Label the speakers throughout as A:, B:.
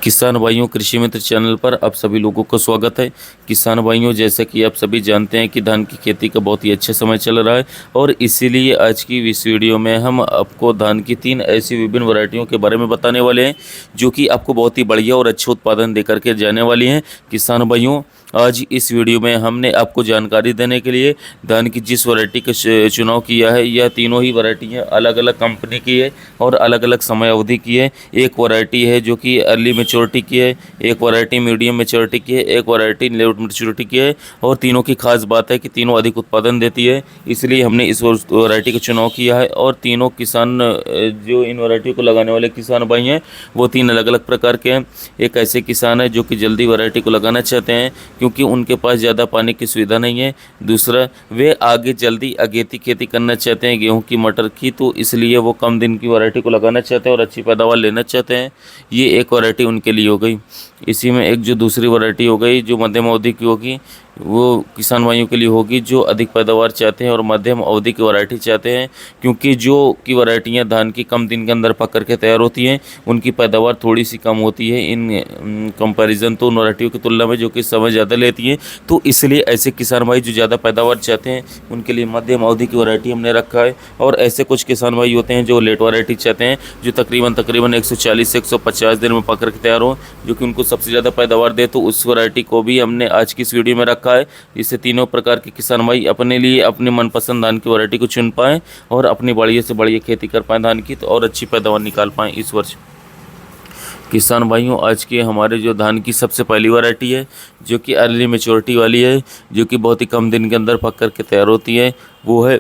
A: किसान भाइयों, कृषि मित्र चैनल पर आप सभी लोगों को स्वागत है। किसान भाइयों, जैसे कि आप सभी जानते हैं कि धान की खेती का बहुत ही अच्छा समय चल रहा है और इसीलिए आज की इस वीडियो में हम आपको धान की 3 ऐसी विभिन्न वैरायटियों के बारे में बताने वाले हैं जो कि आपको बहुत ही बढ़िया और अच्छे उत्पादन देकर के जाने वाली हैं। किसान भाइयों, आज इस वीडियो में हमने आपको जानकारी देने के लिए धान की जिस वैरायटी का चुनाव किया है, यह तीनों ही वैरायटियाँ अलग अलग कंपनी की है और अलग अलग समय अवधि की है। एक वैरायटी है जो कि अर्ली मैच्योरिटी की है, एक वैरायटी मीडियम मैच्योरिटी की है, एक वैरायटी लेट मैच्योरिटी की है और तीनों की खास बात है कि तीनों अधिक उत्पादन देती है। इसलिए हमने इस वैरायटी का चुनाव किया है और तीनों किसान जो इन वैरायटी को लगाने वाले किसान भाई हैं वो 3 अलग अलग प्रकार के हैं। एक ऐसे किसान है जो कि जल्दी वैरायटी को लगाना चाहते हैं क्योंकि उनके पास ज़्यादा पानी की सुविधा नहीं है। दूसरा, वे आगे जल्दी अगेती खेती करना चाहते हैं गेहूं की, मटर की, तो इसलिए वो कम दिन की वैरायटी को लगाना चाहते हैं और अच्छी पैदावार लेना चाहते हैं। ये एक वैरायटी उनके लिए हो गई। इसी में एक जो दूसरी वैरायटी हो गई जो मध्यम अवधि की होगी, वो किसान भाइयों के लिए होगी जो अधिक पैदावार चाहते हैं और मध्यम अवधि की वैरायटी चाहते हैं, क्योंकि जो की वैरायटियाँ धान की कम दिन के अंदर पक करके तैयार होती हैं उनकी पैदावार थोड़ी सी कम होती है इन कंपैरिजन तो उन वैरायटियों की तुलना में जो कि समय ज़्यादा लेती हैं। तो इसलिए ऐसे किसान भाई जो ज़्यादा पैदावार चाहते हैं उनके लिए मध्यम अवधि की वैरायटी हमने रखा है। और ऐसे कुछ किसान भाई होते हैं जो लेट वैरायटी चाहते हैं जो तकरीबन 140 से 150 दिन में पक करके तैयार हो, जो कि उनको सबसे ज़्यादा पैदावार दे, तो उस वैरायटी को भी हमने आज की इस वीडियो में रखा है। इससे तीनों प्रकार के किसान भाई अपने लिए अपने मनपसंद धान की वैरायटी को चुन पाएँ और अपनी बढ़िया से बढ़िया खेती कर पाएँ धान की, तो और अच्छी पैदावार निकाल पाएँ इस वर्ष। किसान भाइयों, आज के हमारे जो धान की सबसे पहली वैरायटी है जो कि अर्ली मैच्योरिटी वाली है, जो कि बहुत ही कम दिन के अंदर पक करके तैयार होती है, वो है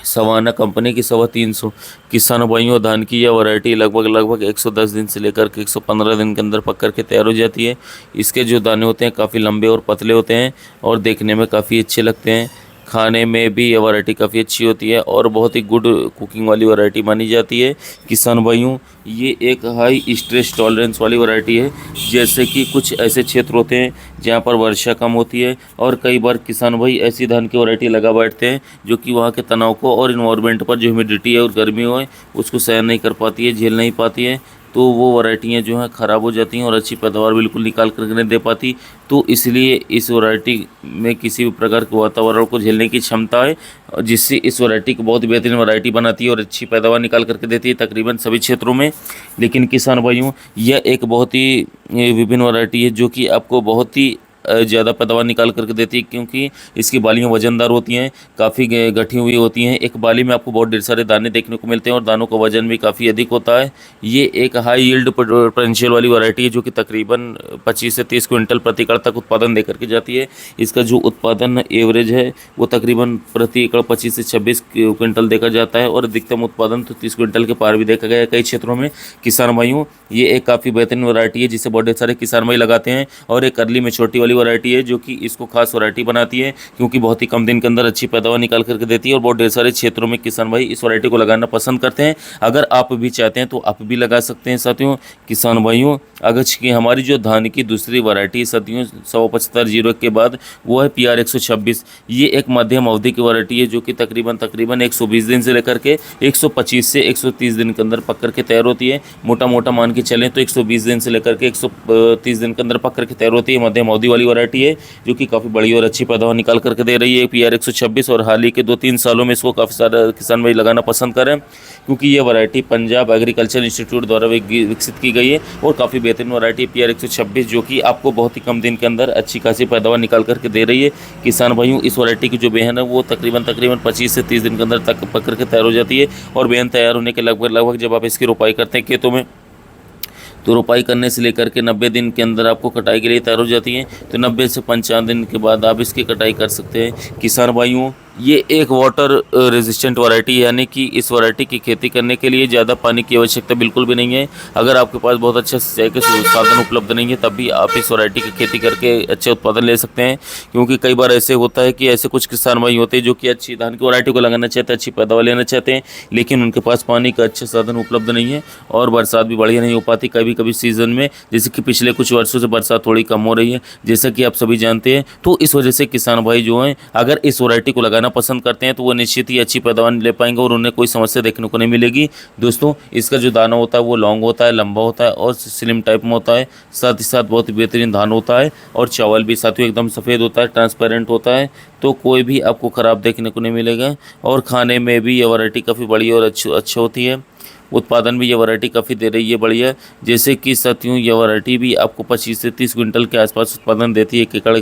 A: सवाना कंपनी की 350। किसान भाइयों, धान की यह वैरायटी लगभग 110 दिन से लेकर के 115 दिन के अंदर पक करके तैयार हो जाती है। इसके जो दाने होते हैं काफ़ी लंबे और पतले होते हैं और देखने में काफ़ी अच्छे लगते हैं। खाने में भी यह वैरायटी काफ़ी अच्छी होती है और बहुत ही गुड कुकिंग वाली वैरायटी मानी जाती है। किसान भाइयों, ये एक हाई स्ट्रेस टॉलरेंस वाली वैरायटी है। जैसे कि कुछ ऐसे क्षेत्र होते हैं जहाँ पर वर्षा कम होती है और कई बार किसान भाई ऐसी धान की वैरायटी लगा बैठते हैं जो कि वहाँ के तनाव को और इन्वायरमेंट पर जो ह्यूमिडिटी है और गर्मी है उसको सहन नहीं कर पाती है, झेल नहीं पाती है, तो वो वैरायटियाँ जो हैं ख़राब हो जाती हैं और अच्छी पैदावार बिल्कुल निकाल कर नहीं दे पाती। तो इसलिए इस वैरायटी में किसी भी प्रकार के वातावरण को झेलने की क्षमता है, जिससे इस वैरायटी को बहुत बेहतरीन वैरायटी बनाती है और अच्छी पैदावार निकाल करके देती है तकरीबन सभी क्षेत्रों में। लेकिन किसान भाइयों, यह एक बहुत ही विभिन्न वैरायटी है जो कि आपको बहुत ही ज़्यादा पैदावार निकाल करके देती है, क्योंकि इसकी बालियाँ वजनदार होती हैं, काफ़ी गठी हुई होती हैं। एक बाली में आपको बहुत ढेर सारे दाने देखने को मिलते हैं और दानों का वजन भी काफ़ी अधिक होता है। ये एक हाई यील्ड पोटेंशियल वाली वैरायटी है जो कि तकरीबन 25 से 30 क्विंटल प्रति एकड़ तक उत्पादन दे करके जाती है। इसका जो उत्पादन एवरेज है वो तकरीबन प्रति एकड़ 25 से 26 क्विंटल देखा जाता है और अधिकतम उत्पादन तो 30 क्विंटल के पार भी देखा गया है कई क्षेत्रों में। किसान भाइयों, ये एक काफ़ी बेहतरीन वैरायटी है जिसे बहुत ढेर सारे किसान भाई लगाते हैं और एक अर्ली मैच्योरिटी वाली वैरायटी है जो कि इसको खास वैरायटी बनाती है क्योंकि बहुत ही कम दिन के अंदर अच्छी पैदावार निकाल करके देती है और बहुत ढेर सारे क्षेत्रों में किसान भाई इस वैरायटी को लगाना पसंद करते हैं। अगर आप भी चाहते हैं तो आप भी लगा सकते हैं। साथियों, किसान भाइयों, अगर की हमारी जो धान की दूसरी वैरायटी साथियों 17501 के बाद वो है PR 126। ये एक मध्यम अवधि की वैरायटी है जो कि तकरीबन 120 दिन से लेकर के 125 से 130 दिन के अंदर पक करके तैयार होती है। मोटा मान के चलें तो 120 दिन से लेकर के 130 दिन के अंदर पक करके तैयार होती है। मध्यम अवधि वाली वैरायटी है जो कि काफ़ी बड़ी और अच्छी पैदावार निकाल करके दे रही है PR 126। और हाल ही के 2-3 सालों में इसको काफ़ी सारे किसान भाई लगाना पसंद करें क्योंकि ये वैरायटी पंजाब एग्रीकल्चर इंस्टीट्यूट द्वारा विकसित की गई है और काफ़ी बेहतरीन वैरायटी PR 126 जो कि आपको बहुत ही कम दिन के अंदर अच्छी खासी पैदावार निकाल करके दे रही है। किसान भाइयों, इस वैरायटी की जो बेहन है वो तकरीबन 25 से 30 दिन के अंदर तक पक करके तैयार हो जाती है और बेहन तैयार होने के लगभग जब आप इसकी रोपाई करते हैं खेतों में तो रोपाई करने से लेकर के 90 दिन के अंदर आपको कटाई के लिए तैयार हो जाती है। तो 90 से 55 दिन के बाद आप इसकी कटाई कर सकते हैं। किसान भाइयों, ये एक वाटर रेजिस्टेंट वैरायटी है, यानी कि इस वैरायटी की खेती करने के लिए ज़्यादा पानी की आवश्यकता बिल्कुल भी नहीं है। अगर आपके पास बहुत अच्छा सिंचाई के साधन उपलब्ध नहीं है तब भी आप इस वैरायटी की खेती करके अच्छे उत्पादन ले सकते हैं, क्योंकि कई बार ऐसे होता है कि ऐसे कुछ किसान भाई होते हैं जो कि अच्छी धान की वैरायटी को लगाना चाहते हैं, अच्छी पैदावार लेना चाहते हैं, लेकिन उनके पास पानी का अच्छा साधन उपलब्ध नहीं है और बरसात भी बढ़िया नहीं हो पाती कभी सीज़न में, जैसे कि पिछले कुछ वर्षों से बरसात थोड़ी कम हो रही है जैसा कि आप सभी जानते हैं। तो इस वजह से किसान भाई जो हैं अगर इस वैरायटी को लगाने लगाना पसंद करते हैं तो वो निश्चित ही अच्छी पैदावार ले पाएंगे और उन्हें कोई समस्या देखने को नहीं मिलेगी। दोस्तों इसका जो दाना होता है वो लॉन्ग होता है, लंबा होता है और स्लिम टाइप में होता है। साथ ही साथ बहुत ही बेहतरीन धान होता है और चावल भी साथियों एकदम सफ़ेद होता है, ट्रांसपेरेंट होता है, तो कोई भी आपको ख़राब देखने को नहीं मिलेगा। और खाने में भी ये वैरायटी काफ़ी बढ़िया और अच्छी होती है। उत्पादन भी ये वैरायटी काफ़ी दे रही है बढ़िया। जैसे कि साथियों ये वैरायटी भी आपको 25 से 30 क्विंटल के आसपास उत्पादन देती है 1 एकड़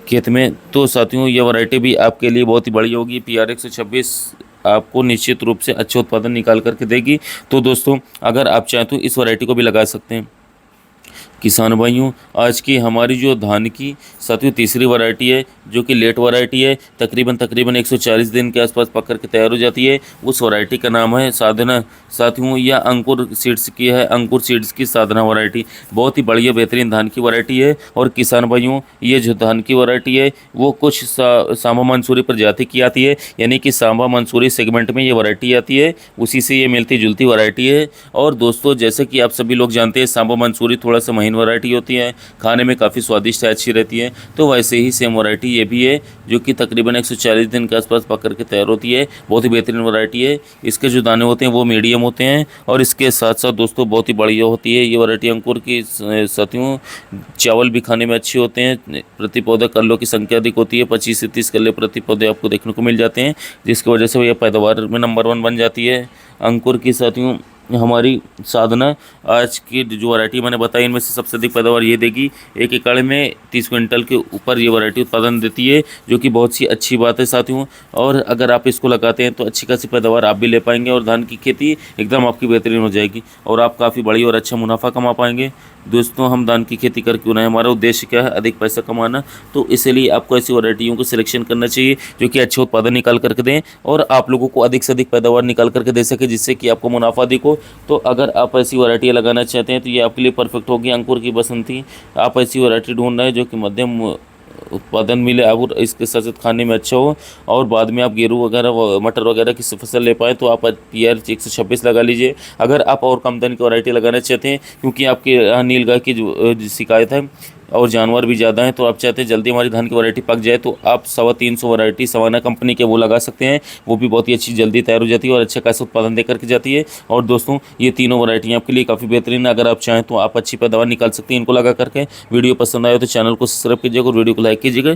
A: खेत में। तो साथियों ये वैरायटी भी आपके लिए बहुत ही बढ़िया होगी। PR 126 आपको निश्चित रूप से अच्छा उत्पादन निकाल करके देगी। तो दोस्तों अगर आप चाहें तो इस वैरायटी को भी लगा सकते हैं। किसान भाइयों आज की हमारी जो धान की साथियों तीसरी वैरायटी है जो कि लेट वैरायटी है, तकरीबन 140 दिन के आसपास पक कर के तैयार हो जाती है। उस वैरायटी का नाम है साधना। साथियों यह अंकुर सीड्स की है, अंकुर सीड्स की साधना वैरायटी बहुत ही बढ़िया बेहतरीन धान की वैरायटी है। और किसान भाइयों ये जो धान की वैरायटी है वो कुछ सांबा मंसूरी प्रजाति की आती है, यानी कि सांबा मंसूरी सेगमेंट में ये वैरायटी आती है, उसी से ये मिलती जुलती वैरायटी है। और दोस्तों जैसे कि आप सभी लोग जानते हैं सांबा मंसूरी थोड़ा सा महीन वैरायटी होती है, खाने में काफ़ी स्वादिष्ट है, अच्छी रहती है। तो वैसे ही सेम वैरायटी ये भी है जो कि तकरीबन 140 दिन के आसपास पक करके तैयार होती है। बहुत ही बेहतरीन वैरायटी है। इसके जो दाने होते हैं वो मीडियम होते हैं और इसके साथ साथ दोस्तों बहुत ही बढ़िया होती है ये वैरायटी अंकुर की। साथियों चावल भी खाने में अच्छे होते हैं। प्रति पौधे कल्लों की संख्या अधिक होती है, 25 से 30 कल्ले प्रति पौधे आपको देखने को मिल जाते हैं, जिसकी वजह से यह पैदावार में नंबर 1 बन जाती है अंकुर की। साथियों हमारी साधना आज की जो वैरायटी मैंने बताई इनमें से सबसे अधिक पैदावार ये देगी। 1 एकड़ में 30 क्विंटल के ऊपर ये वैरायटी उत्पादन देती है, जो कि बहुत सी अच्छी बात है साथियों। और अगर आप इसको लगाते हैं तो अच्छी खासी पैदावार आप भी ले पाएंगे और धान की खेती एकदम आपकी बेहतरीन हो जाएगी और आप काफ़ी बड़ी और अच्छा मुनाफा कमा पाएंगे। दोस्तों हम धान की खेती कर क्यों ना है, हमारा उद्देश्य क्या है, अधिक पैसा कमाना। तो इसलिए आपको ऐसी वैरायटियों को सिलेक्शन करना चाहिए जो कि अच्छे उत्पादन निकाल करके दें और आप लोगों को अधिक से अधिक पैदावार निकाल करके दे सके, जिससे कि आपको मुनाफा अधिक हो। तो अगर आप ऐसी वैरायटियाँ लगाना चाहते हैं तो ये आपके लिए परफेक्ट होगी अंकुर की बसंती। आप ऐसी वैरायटी ढूंढ रहे हैं जो कि मध्यम उत्पादन मिले और इसके साथ साथ खाने में अच्छा हो और बाद में आप गेहूं वगैरह मटर वगैरह की फसल ले पाएँ, तो आप PR 126 लगा लीजिए। अगर आप और कम दाने की वैरायटी लगाना चाहते हैं क्योंकि आपके यहाँ नीलगाय की जो शिकायत है और जानवर भी ज़्यादा हैं, तो आप चाहते हैं जल्दी हमारी धान की वैरायटी पक जाए, तो आप 350 वैरायटी सवाना कंपनी के वो लगा सकते हैं। वो भी बहुत ही अच्छी जल्दी तैयार हो जाती है और अच्छा खासा उत्पादन दे करके जाती है। और दोस्तों ये तीनों वैरायटियाँ आपके लिए काफ़ी बेहतरीन है। अगर आप चाहें तो आप अच्छी पैदावार निकाल सकते हैं इनको लगा करके। वीडियो पसंद आए तो चैनल को सब्सक्राइब कीजिएगा और वीडियो को लाइक कीजिएगा।